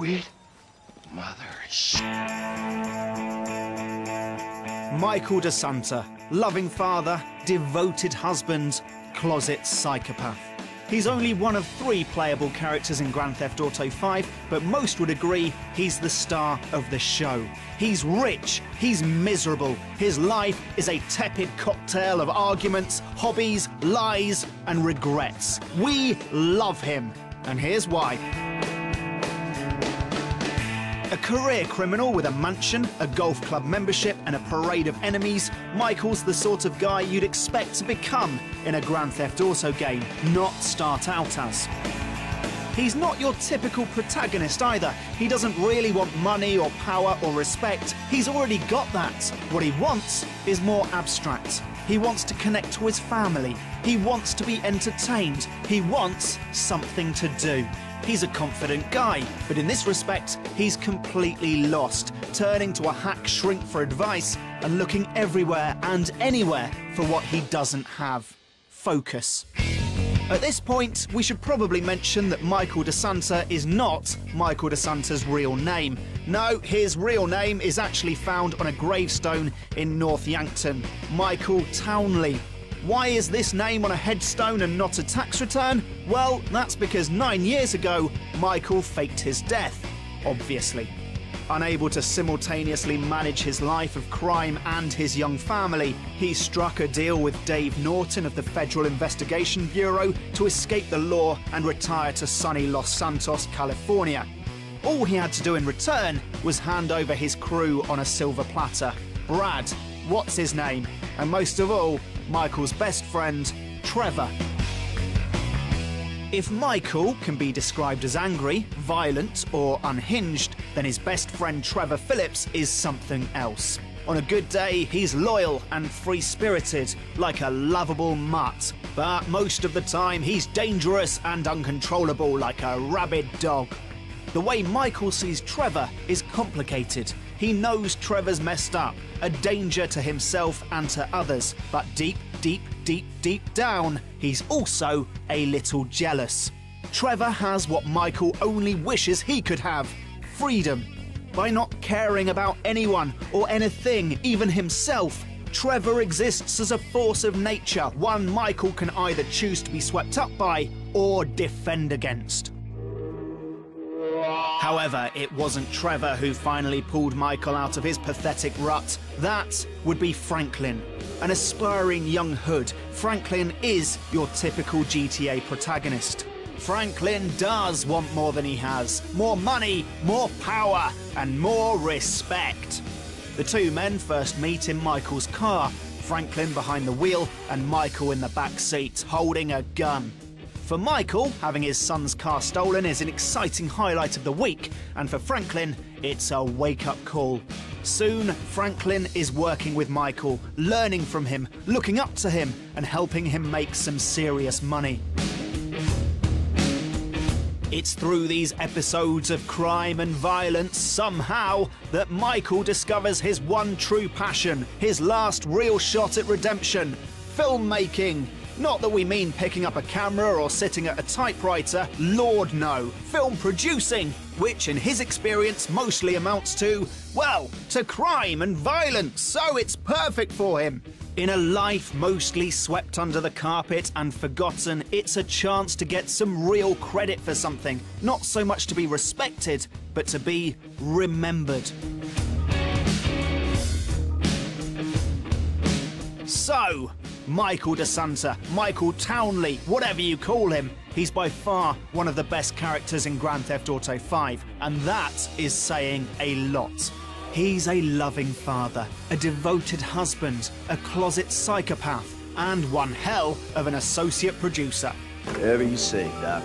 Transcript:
sweet mother sh... Michael DeSanta, loving father, devoted husband, closet psychopath. He's only one of 3 playable characters in Grand Theft Auto 5, but most would agree he's the star of the show. He's rich, he's miserable, his life is a tepid cocktail of arguments, hobbies, lies, and regrets. We love him, and here's why. A career criminal with a mansion, a golf club membership, and a parade of enemies, Michael's the sort of guy you'd expect to become in a Grand Theft Auto game, not start out as. He's not your typical protagonist either. He doesn't really want money or power or respect. He's already got that. What he wants is more abstract. He wants to connect to his family. He wants to be entertained. He wants something to do. He's a confident guy, but in this respect, he's completely lost, turning to a hack shrink for advice and looking everywhere and anywhere for what he doesn't have: focus. At this point, we should probably mention that Michael DeSanta is not Michael DeSanta's real name. No, his real name is actually found on a gravestone in North Yankton: Michael Townley. Why is this name on a headstone and not a tax return? Well, that's because 9 years ago, Michael faked his death, obviously. Unable to simultaneously manage his life of crime and his young family, he struck a deal with Dave Norton of the Federal Investigation Bureau to escape the law and retire to sunny Los Santos, California. All he had to do in return was hand over his crew on a silver platter. Brad, what's his name? And most of all, Michael's best friend, Trevor. If Michael can be described as angry, violent, or unhinged, then his best friend Trevor Phillips is something else. On a good day, he's loyal and free-spirited, like a lovable mutt. But most of the time, he's dangerous and uncontrollable, like a rabid dog. The way Michael sees Trevor is complicated. He knows Trevor's messed up, a danger to himself and to others, but deep down, he's also a little jealous. Trevor has what Michael only wishes he could have: freedom. By not caring about anyone or anything, even himself, Trevor exists as a force of nature, one Michael can either choose to be swept up by or defend against. However, it wasn't Trevor who finally pulled Michael out of his pathetic rut. That would be Franklin. An aspiring young hood, Franklin is your typical GTA protagonist. Franklin does want more than he has. More money, more power, and more respect. The two men first meet in Michael's car, Franklin behind the wheel and Michael in the back seat, holding a gun. For Michael, having his son's car stolen is an exciting highlight of the week, and for Franklin, it's a wake-up call. Soon, Franklin is working with Michael, learning from him, looking up to him, and helping him make some serious money. It's through these episodes of crime and violence, somehow, that Michael discovers his one true passion, his last real shot at redemption: filmmaking. Not that we mean picking up a camera or sitting at a typewriter, Lord no. Film producing, which in his experience mostly amounts to, well, to crime and violence, so it's perfect for him. In a life mostly swept under the carpet and forgotten, it's a chance to get some real credit for something. Not so much to be respected, but to be remembered. So, Michael DeSanta, Michael Townley, whatever you call him, he's by far one of the best characters in Grand Theft Auto 5, and that is saying a lot. He's a loving father, a devoted husband, a closet psychopath, and one hell of an associate producer. Whatever you say, Doc.